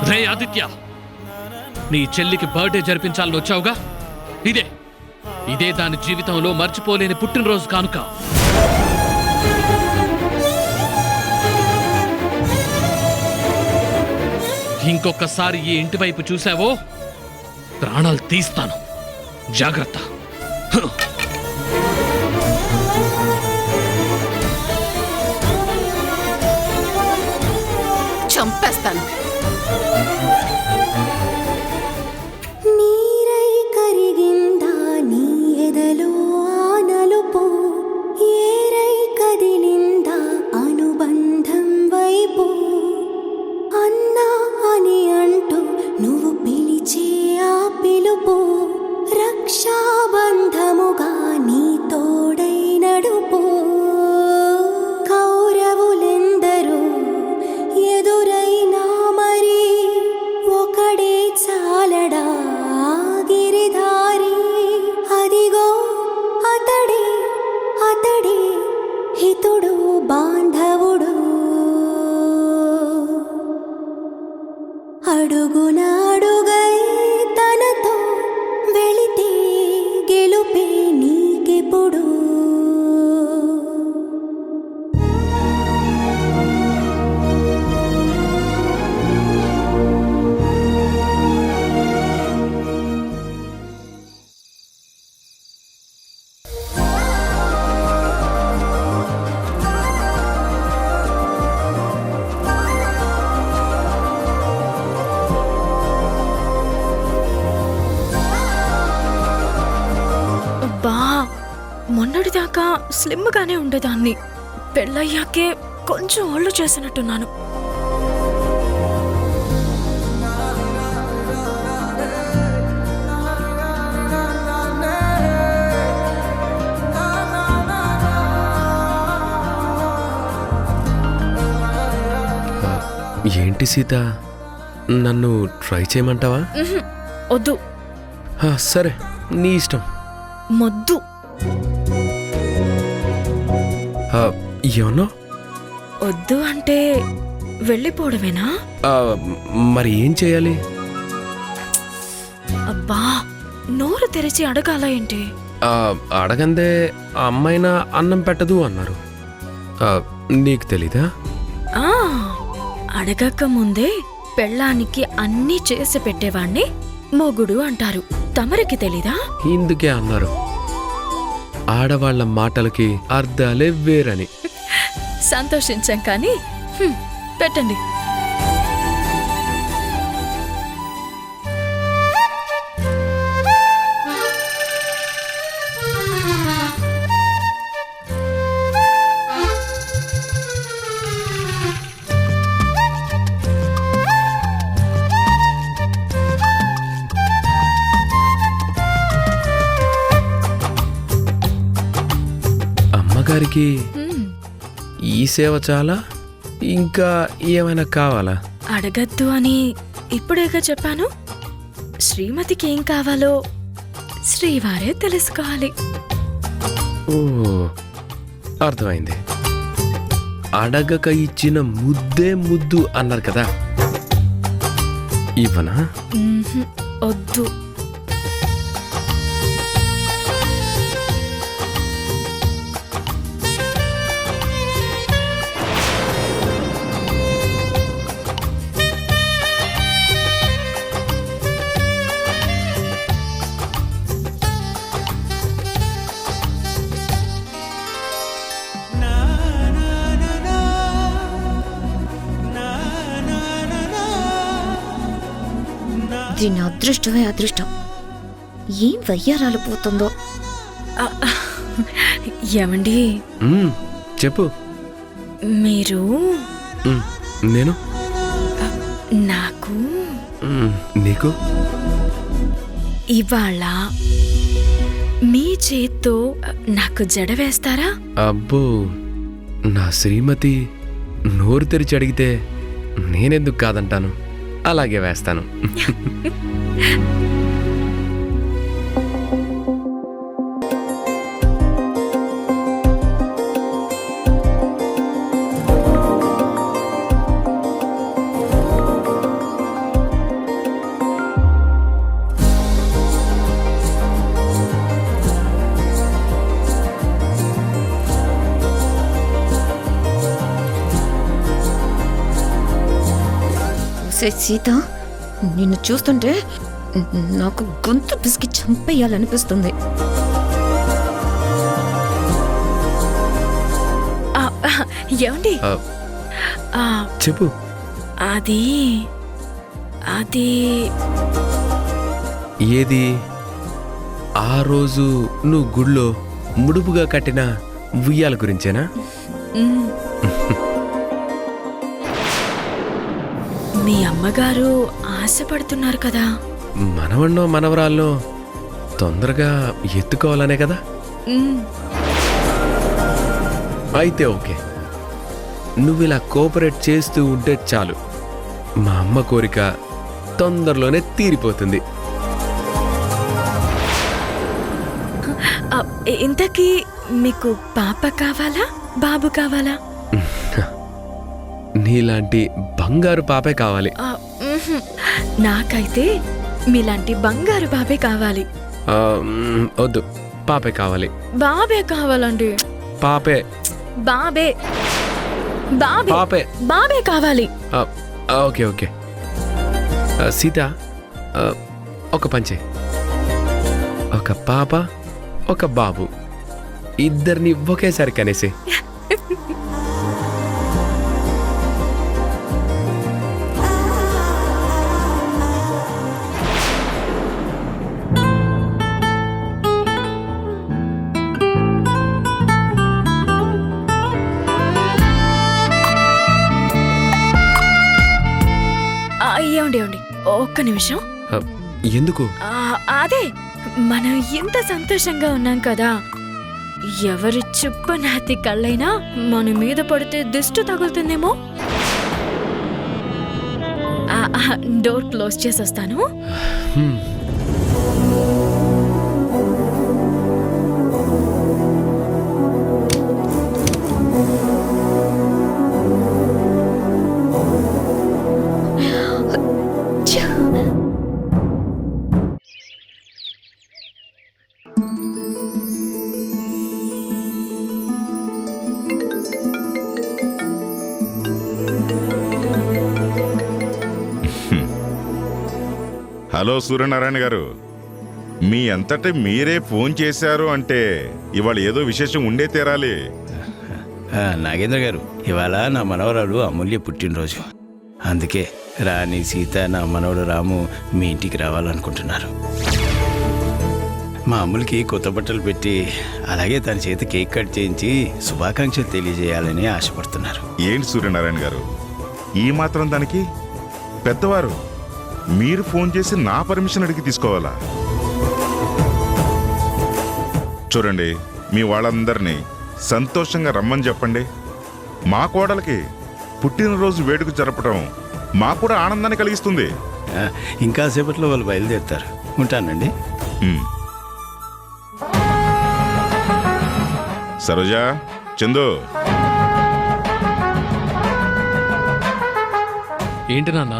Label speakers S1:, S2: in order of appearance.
S1: రే ఆదిత్య, నీ చెల్లికి బర్త్డే జరిపించాలని వచ్చావుగా, ఇదే దాని జీవితంలో మర్చిపోలేని పుట్టినరోజు కానుక. ఇంకొకసారి ఈ ఇంటి వైపు చూసావో ప్రాణాలు తీస్తాను, జాగ్రత్త.
S2: చంపేస్తాను.
S3: నీరై కరిగిందా నీ ఎదలో ఆనలుపో, ఏరై కదిలిందా అనుబంధం వైపు, అన్నా అని అంటూ నువ్వు పిలిచే ఆ పిలుపు, రక్షాబంధముగా నీ తోడై నడుపు. కౌరవులెందరూ ఎదురైనా మరి ఒకడే చాలడా గిరిధారి, అదిగో అతడే అతడే హితుడు బాంధవుడు. అడుగునాడుగై తనతో వెళితే గెలుపే నీకెప్పుడు.
S4: మొన్నటిదాకా స్లిమ్గానే ఉండేదాన్ని, పెళ్ళయ్యాకే కొంచెం ఒళ్ళు చేసినట్టున్నాను.
S5: ఏంటి సీత, నన్ను ట్రై చేయమంటావా?
S4: వద్దు.
S5: సరే, నీ ఇష్టం.
S4: మొద్దు.
S5: ఏమన్నా?
S4: వద్దు అంటే వెళ్ళిపోవడమేనా?
S5: మరి ఏం చేయాలి?
S4: అబ్బా, నోరు తెరిచి అడగాల ఏంటి?
S5: అడగందే అమ్మాయినా అన్నం పెట్టదు అన్నారు. నీకు తెలీదా?
S4: అడగక ముందే పెళ్ళానికి అన్నీ చేసి పెట్టేవాణ్ణి మొగుడు అంటారు. తమరికి తెలీదా?
S5: ఇందుకే అన్నారు ఆడవాళ్ల మాటలకి అర్థాలే వేరని.
S4: సంతోషించాం కానీ పెట్టండి.
S5: అమ్మగారికి ఈ సేవ చాలా, ఇంకా ఏమైనా కావాలా?
S4: అడగద్దు అని ఇప్పుడేగా చెప్పాను. శ్రీమతికి ఏం కావాలో శ్రీవారే తెలుసుకోవాలి.
S5: ఓ, అర్థమైంది. అడగక ఇచ్చిన ముద్దే ముద్దు అన్నారు కదా, ఇవ్వనా?
S4: వద్దు.
S2: దీని అదృష్టమే అదృష్టం. ఏం వయ్యారాలు పోతుందో.
S4: ఏమండి,
S5: చెప్పు.
S4: మీరు
S5: నేను
S4: నాకు
S5: నీకు
S4: ఇవాళ మీ చేత్తో నాకు జడ వేస్తారా?
S5: అబ్బో, నా శ్రీమతి నోరు తెరిచి అడిగితే నేనెందుకు కాదంటాను. అలాగే వేస్తాను.
S2: సీత, నిన్ను చూస్తుంటే నాకు గొంతు పిసికి చంపేయాలనిపిస్తుంది.
S4: ఏమండి?
S5: చెప్పు.
S4: అది అది
S5: ఏది? ఆ రోజు నువ్వు గుళ్ళో ముడుపుగా కట్టిన ఉయ్యాల గురించేనా?
S4: మ్, మీ అమ్మగారు ఆశపడుతున్నారు కదా.
S5: మనవన్నో మనవరాల్లో తొందరగా ఎత్తుకోవాలనే కదా.
S4: మ్,
S5: అయితే ఓకే, నువ్వు ఇలా కోఆపరేట్ చేస్తూ ఉంటే చాలు, మా అమ్మ కోరిక తొందరలోనే తీరిపోతుంది.
S4: ఇంతకీ మీకు పాప కావాలా, బాబు కావాలా?
S5: నీలాంటి బంగారు పాపే కావాలి.
S4: నాకైతే మీలాంటి బంగారు బాబే కావాలి.
S5: వద్దు, పాపే కావాలి.
S4: బాబే కావాలండి.
S5: పాపే.
S4: బాబే బాబే
S5: పాపే.
S4: బాబే కావాలి.
S5: Okay okay. సీత, ఒక పంచే, ఒక పాప ఒక బాబు, ఇద్దరిని ఒకేసారి కనేసి.
S4: ఏమండి ఏమండి, ఒక్క నిమిషం.
S5: ఎందుకు?
S4: అదే, మనం ఇంత సంతోషంగా ఉన్నాం కదా, ఎవరి చుప్ప నాతి కళ్ళైనా మన మీద పడితే దిష్టి తగులుతుందేమో. డోర్ క్లోజ్ చేసేస్తాను.
S6: హలో సూర్యనారాయణ గారు, మీ అంతటి మీరే ఫోన్ చేశారు అంటే ఇవాళ ఏదో విశేషం ఉండే తీరాలి.
S7: నాగేంద్ర గారు, ఇవాళ నా మనవరాలు అమూల్య పుట్టినరోజు. అందుకే రాణి సీత, నా మనవడు రాము మీ ఇంటికి రావాలనుకుంటున్నారు. మా అమ్ములకి కొత్త బట్టలు పెట్టి అలాగే తన చేతి కేక్ కట్ చేయించి శుభాకాంక్షలు తెలియజేయాలని ఆశపడుతున్నారు.
S6: ఏంటి సూర్యనారాయణ గారు, ఈ మాత్రం దానికి పెద్దవారు మీరు ఫోన్ చేసి నా పర్మిషన్ అడిగి తీసుకోవాలా? చూడండి, మీ వాళ్ళందరినీ సంతోషంగా రమ్మని చెప్పండి. మా కోడలికి పుట్టినరోజు వేడుక జరపడం మాకు కూడా ఆనందాన్ని కలిగిస్తుంది.
S7: ఇంకా సేపట్లో వాళ్ళు బయలుదేరుతారు. ఉంటానండి.
S6: సరోజా, చందు.
S1: ఏంటి నాన్న?